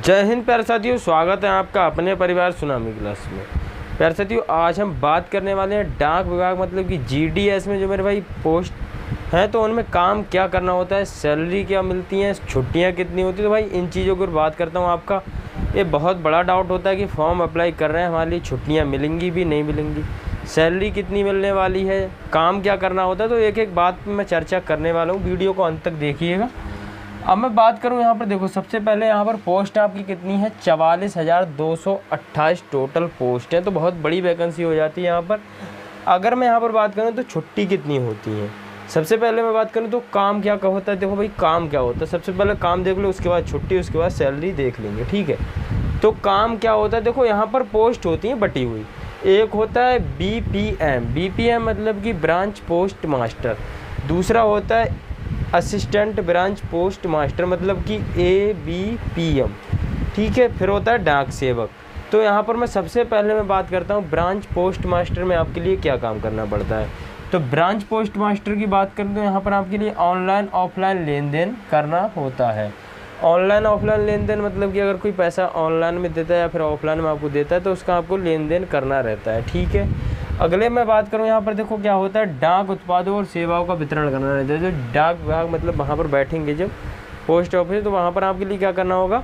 जय हिंद प्यारे साथियों, स्वागत है आपका अपने परिवार सुनामी क्लास में। प्यारे साथियों, आज हम बात करने वाले हैं डाक विभाग मतलब कि जीडीएस में जो मेरे भाई पोस्ट हैं तो उनमें काम क्या करना होता है, सैलरी क्या मिलती है, छुट्टियां कितनी होती है। तो भाई इन चीज़ों की बात करता हूँ। आपका ये बहुत बड़ा डाउट होता है कि फॉर्म अप्लाई कर रहे हैं, हमारे लिए छुट्टियाँ मिलेंगी भी नहीं मिलेंगी, सैलरी कितनी मिलने वाली है, काम क्या करना होता है। तो एक एक बात मैं चर्चा करने वाला हूँ, वीडियो को अंत तक देखिएगा। अब मैं बात करूं यहाँ पर, देखो सबसे पहले यहाँ पर पोस्ट आपकी कितनी है, 44,228 टोटल पोस्ट है। तो बहुत बड़ी वैकेंसी हो जाती है यहाँ पर। अगर मैं यहाँ पर बात करूँ तो छुट्टी कितनी होती है, सबसे पहले मैं बात करूँ तो काम क्या होता है। देखो भाई काम क्या होता है, सबसे पहले काम देख लो, उसके बाद छुट्टी, उसके बाद सैलरी देख लेंगे, ठीक है। तो काम क्या होता है, देखो यहाँ पर पोस्ट होती है बटी हुई। एक होता है BPM मतलब कि ब्रांच पोस्ट मास्टर, दूसरा होता है असिस्टेंट ब्रांच पोस्ट मास्टर मतलब कि ABPM, ठीक है। फिर होता है डाक सेवक। तो यहाँ पर मैं सबसे पहले मैं बात करता हूँ ब्रांच पोस्ट मास्टर में आपके लिए क्या काम करना पड़ता है। तो ब्रांच पोस्ट मास्टर की बात करें तो यहाँ पर आपके लिए ऑनलाइन ऑफलाइन लेन देन करना होता है। ऑनलाइन ऑफलाइन लेन देन मतलब कि अगर कोई पैसा ऑनलाइन में देता है या फिर ऑफलाइन में आपको देता है तो उसका आपको लेन देन करना रहता है, ठीक है। अगले मैं बात करूं यहाँ पर, देखो क्या होता है, डाक उत्पादों और सेवाओं का वितरण करना रहता है। जो डाक विभाग मतलब वहाँ पर बैठेंगे जब पोस्ट ऑफिस, तो वहाँ पर आपके लिए क्या करना होगा,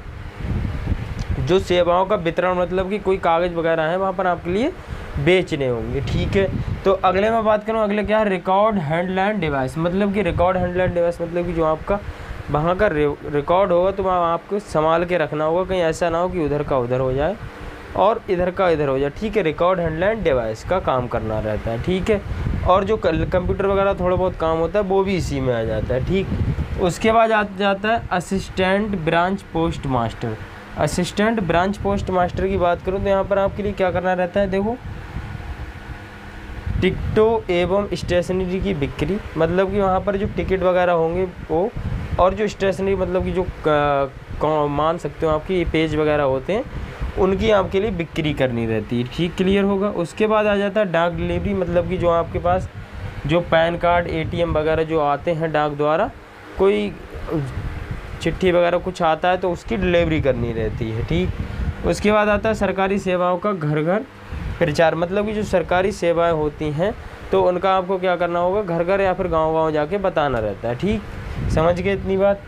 जो सेवाओं का वितरण मतलब कि कोई कागज़ वगैरह है वहाँ पर आपके लिए बेचने होंगे, ठीक है। तो अगले मैं बात करूँ, अगले क्या है, रिकॉर्ड हैंडलाइन डिवाइस मतलब कि रिकॉर्ड हैंडलाइन डिवाइस मतलब कि जो आपका वहाँ का रिकॉर्ड होगा तो वहाँ आपको संभाल के रखना होगा, कहीं ऐसा ना हो कि उधर का उधर हो जाए और इधर का इधर हो जाए, ठीक है। रिकॉर्ड हैंडलाइन डिवाइस का काम करना रहता है, ठीक है। और जो कंप्यूटर वगैरह थोड़ा बहुत काम होता है वो भी इसी में आ जाता है, ठीक। उसके बाद आ जाता है assistant branch post master. Assistant branch post master की बात करूँ तो यहाँ पर आपके लिए क्या करना रहता है, देखो टिकटों एवं स्टेशनरी की बिक्री मतलब कि वहाँ पर जो टिकट वगैरह होंगे वो, और जो स्टेशनरी मतलब कि जो मान सकते हो आपकी पेज वगैरह होते हैं उनकी आपके लिए बिक्री करनी रहती है, ठीक, क्लियर होगा। उसके बाद आ जाता है डाक डिलीवरी मतलब कि जो आपके पास जो पैन कार्ड ATM वगैरह जो आते हैं डाक द्वारा, कोई चिट्ठी वगैरह कुछ आता है तो उसकी डिलीवरी करनी रहती है, ठीक। उसके बाद आता है सरकारी सेवाओं का घर घर प्रचार मतलब कि जो सरकारी सेवाएं होती हैं तो उनका आपको क्या करना होगा, घर घर या फिर गाँव गाँव जाके बताना रहता है, ठीक, समझ गए इतनी बात।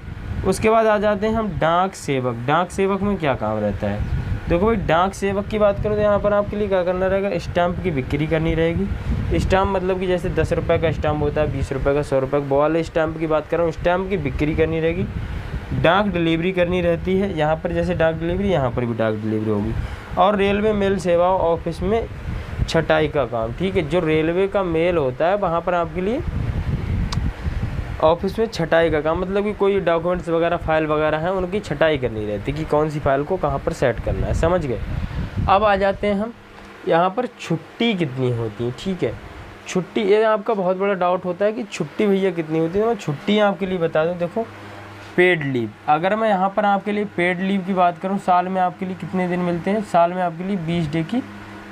उसके बाद आ जाते हैं हम डाक सेवक। डाक सेवक में क्या काम रहता है, देखो भाई डाक सेवक की बात करूँ तो यहाँ पर आपके लिए क्या करना रहेगा, स्टाम्प की बिक्री करनी रहेगी। स्टाम्प मतलब कि जैसे 10 रुपये का स्टाम्प होता है, 20 रुपये का, 100 रुपये का, वो वाले स्टाम्प की बात कर रहा हूँ, स्टाम्प की बिक्री करनी रहेगी। डाक डिलीवरी करनी रहती है, यहाँ पर जैसे डाक डिलीवरी यहाँ पर भी डाक डिलीवरी होगी। और रेलवे मेल सेवाओं ऑफिस में छटाई का काम, ठीक है। जो रेलवे का मेल होता है वहाँ पर आपके लिए ऑफिस में छटाई का काम मतलब कि कोई डॉक्यूमेंट्स वगैरह फाइल वगैरह हैं उनकी छटाई करनी रहती है कि कौन सी फाइल को कहाँ पर सेट करना है, समझ गए। अब आ जाते हैं हम यहाँ पर छुट्टी कितनी होती है, ठीक है। छुट्टी, ये आपका बहुत बड़ा डाउट होता है कि छुट्टी भैया कितनी होती है। तो मैं छुट्टी आपके लिए बता दूँ, देखो पेड लीव, अगर मैं यहाँ पर आपके लिए पेड लीव की बात करूँ, साल में आपके लिए कितने दिन मिलते हैं, साल में आपके लिए 20 डे की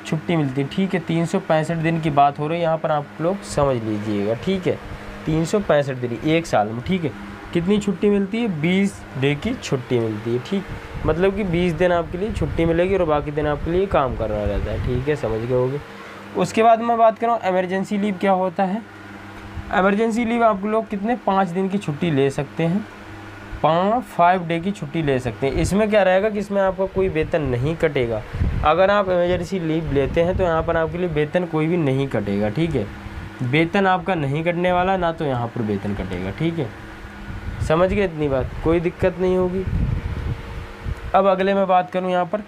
छुट्टी मिलती है, ठीक है। 365 दिन की बात हो रही है यहाँ पर, आप लोग समझ लीजिएगा, ठीक है। 365 दिन एक साल में, ठीक है। कितनी छुट्टी मिलती है, 20 डे की छुट्टी मिलती है, ठीक। मतलब कि 20 दिन आपके लिए छुट्टी मिलेगी और बाकी दिन आपके लिए काम करना रहता है, ठीक है, समझ गए होगे। उसके बाद मैं बात करूँ इमरजेंसी लीव क्या होता है। इमरजेंसी लीव आप लोग कितने 5 दिन की छुट्टी ले सकते हैं, 5 डे की छुट्टी ले सकते हैं। इसमें क्या रहेगा कि इसमें आपका कोई वेतन नहीं कटेगा। अगर आप इमरजेंसी लीव लेते हैं तो यहाँ पर आपके लिए वेतन कोई भी नहीं कटेगा, ठीक है। वेतन आपका नहीं कटने वाला, ना तो यहाँ पर वेतन कटेगा, ठीक है, समझ गए इतनी बात, कोई दिक्कत नहीं होगी। अब अगले मैं बात करूँ यहाँ पर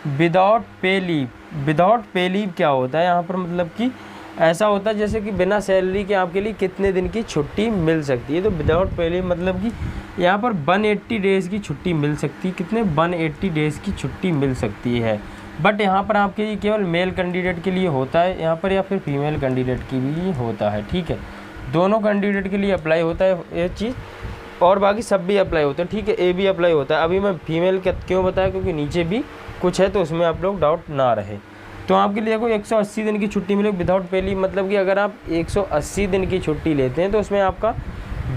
without pay leave. Without pay leave क्या होता है यहाँ पर, मतलब कि ऐसा होता है जैसे कि बिना सैलरी के आपके लिए कितने दिन की छुट्टी मिल सकती है। तो विदाउट पे लीव मतलब कि यहाँ पर 180 डेज़ की छुट्टी मिल सकती है, कितने 180 डेज़ की छुट्टी मिल सकती है। बट यहाँ पर आपके लिए केवल मेल कैंडिडेट के लिए होता है यहाँ पर, या फिर फीमेल कैंडिडेट की भी होता है, ठीक है। दोनों कैंडिडेट के लिए अप्लाई होता है ये चीज़, और बाकी सब भी अप्लाई होता है, ठीक है। ए भी अप्लाई होता है। अभी मैं फीमेल क्यों बताया, क्योंकि नीचे भी कुछ है तो उसमें आप लोग डाउट ना रहे। तो आपके लिए कोई 180 दिन की छुट्टी मिलेगी विदाउट पे लीव मतलब कि अगर आप 180 दिन की छुट्टी लेते हैं तो उसमें आपका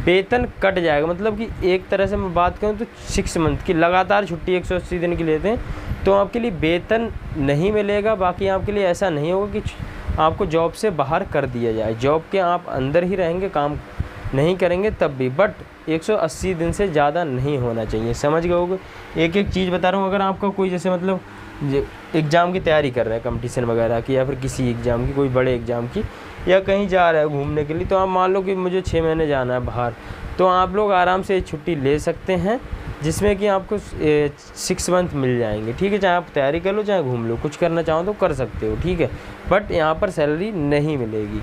वेतन कट जाएगा। मतलब कि एक तरह से मैं बात करूँ तो 6 मंथ की लगातार छुट्टी 180 दिन की लेते हैं तो आपके लिए वेतन नहीं मिलेगा। बाकी आपके लिए ऐसा नहीं होगा कि आपको जॉब से बाहर कर दिया जाए, जॉब के आप अंदर ही रहेंगे, काम नहीं करेंगे तब भी, बट 180 दिन से ज़्यादा नहीं होना चाहिए। समझ गए होगे, एक एक चीज़ बता रहा हूँ। अगर आपका कोई जैसे मतलब एग्ज़ाम की तैयारी कर रहे हैं, कंपटीशन वगैरह की, या फिर किसी एग्ज़ाम की, कोई बड़े एग्ज़ाम की, या कहीं जा रहा है घूमने के लिए, तो आप मान लो कि मुझे 6 महीने जाना है बाहर, तो आप लोग आराम से छुट्टी ले सकते हैं जिसमें कि आपको 6 मंथ मिल जाएंगे। ठीक है, चाहे आप तैयारी कर लो चाहे घूम लो, कुछ करना चाहो तो कर सकते हो। ठीक है, बट यहाँ पर सैलरी नहीं मिलेगी।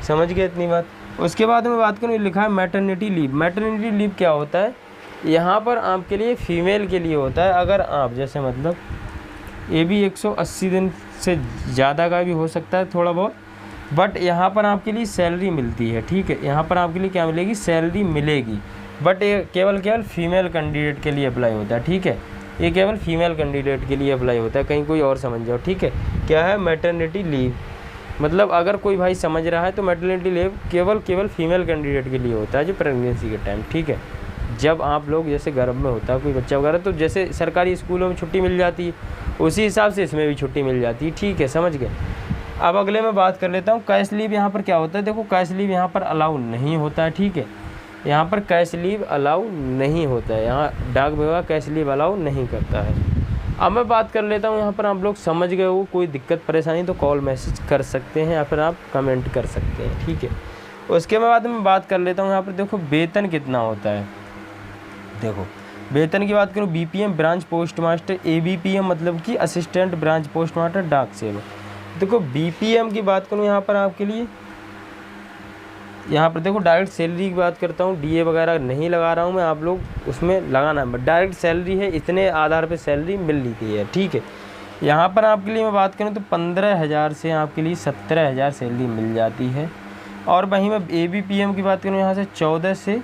समझ गए इतनी बात। उसके बाद में बात करूँ, लिखा है मैटरनिटी लीव। मैटरनिटी लीव क्या होता है, यहाँ पर आपके लिए फीमेल के लिए होता है। अगर आप जैसे मतलब ये भी 180 दिन से ज़्यादा का भी हो सकता है थोड़ा बहुत, बट यहाँ पर आपके लिए सैलरी मिलती है। ठीक है, यहाँ पर आपके लिए क्या मिलेगी, सैलरी मिलेगी, बट ये केवल फीमेल कैंडिडेट के लिए अप्लाई होता है। ठीक है, ये केवल फीमेल कैंडिडेट के लिए अप्लाई होता है, कहीं कोई और समझ जाओ। ठीक है, क्या है मैटरनिटी लीव, मतलब अगर कोई भाई समझ रहा है तो मैटरनिटी लीव केवल फीमेल कैंडिडेट के लिए होता है जो प्रेगनेंसी के टाइम। ठीक है, जब आप लोग जैसे गर्भ में होता है कोई बच्चा वगैरह, तो जैसे सरकारी स्कूलों में छुट्टी मिल जाती है उसी हिसाब से इसमें भी छुट्टी मिल जाती है। ठीक है, समझ गए। अब अगले में बात कर लेता हूँ कैश लीव। यहाँ पर क्या होता है, देखो कैश लीव यहाँ पर अलाउ नहीं होता है। ठीक है, यहाँ पर कैश लीव अलाउ नहीं होता है, यहाँ डाक विभाग कैश लीव अलाउ नहीं करता है। अब मैं बात कर लेता हूँ, यहाँ पर आप लोग समझ गए हो, कोई दिक्कत परेशानी तो कॉल मैसेज कर सकते हैं या फिर आप कमेंट कर सकते हैं। ठीक है, उसके बाद में बात कर लेता हूँ, यहाँ पर देखो वेतन कितना होता है। देखो वेतन की बात करूँ, BPM branch post master, ABPM मतलब कि असिस्टेंट ब्रांच पोस्ट मास्टर डाक सेवक। देखो बीपीएम की बात करूँ यहाँ पर आपके लिए, यहाँ पर देखो डायरेक्ट सैलरी की बात करता हूँ, डीए वगैरह नहीं लगा रहा हूँ मैं, आप लोग उसमें लगाना है, डायरेक्ट सैलरी है, इतने आधार पे सैलरी मिल रही है। ठीक है, यहाँ पर आपके लिए मैं बात करूँ तो 15,000 से आपके लिए 17,000 सैलरी मिल जाती है। और वहीं मैं एबीपीएम की बात करूँ, यहाँ से 14 से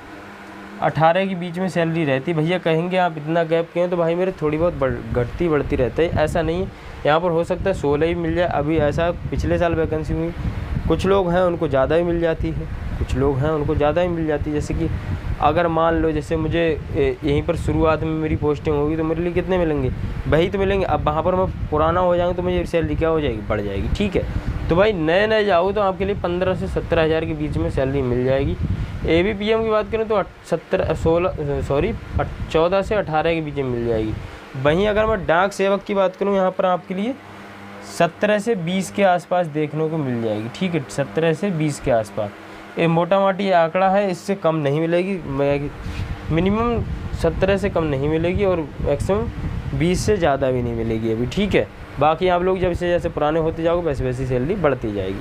18 के बीच में सैलरी रहती है। भैया कहेंगे आप इतना गैप क्यों, तो भाई मेरे थोड़ी बहुत घटती बढ़ती रहती है, ऐसा नहीं है। यहाँ पर हो सकता है 16 ही मिल जाए, अभी ऐसा पिछले साल वैकेंसी हुई, कुछ लोग हैं उनको ज़्यादा ही मिल जाती है, कुछ लोग हैं उनको ज़्यादा ही मिल जाती है। जैसे कि अगर मान लो जैसे मुझे यहीं पर शुरुआत में मेरी पोस्टिंग होगी तो मेरे लिए कितने मिलेंगे, वही तो मिलेंगे। अब वहाँ पर मैं पुराना हो जाऊँगा तो मुझे सैलरी क्या हो जाएगी, बढ़ जाएगी। ठीक है, तो भाई नए जाओ तो आपके लिए 15 से 17,000 के बीच में सैलरी मिल जाएगी। एबीपीएम की बात करें तो 14 से 18 के बीच में मिल जाएगी। वहीं अगर मैं डाक सेवक की बात करूं, यहाँ पर आपके लिए 17 से 20 के आसपास देखने को मिल जाएगी। ठीक है, 17 से 20 के आसपास, ये मोटा मोटी आंकड़ा है, इससे कम नहीं मिलेगी। मिनिमम 17 से कम नहीं मिलेगी और मैक्सिमम 20 से ज़्यादा भी नहीं मिलेगी अभी। ठीक है, बाकी आप लोग जब से जैसे पुराने होते जाओगे वैसे वैसी सैलरी बढ़ती जाएगी।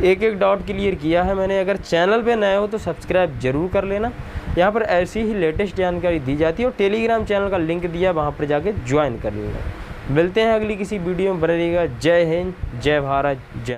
एक एक डाउट क्लियर किया है मैंने। अगर चैनल पे नए हो तो सब्सक्राइब जरूर कर लेना, यहाँ पर ऐसी ही लेटेस्ट जानकारी दी जाती है। और टेलीग्राम चैनल का लिंक दिया, वहाँ पर जाके ज्वाइन कर लेना। मिलते हैं अगली किसी वीडियो में, बने रहिएगा। जय हिंद, जय भारत, जय।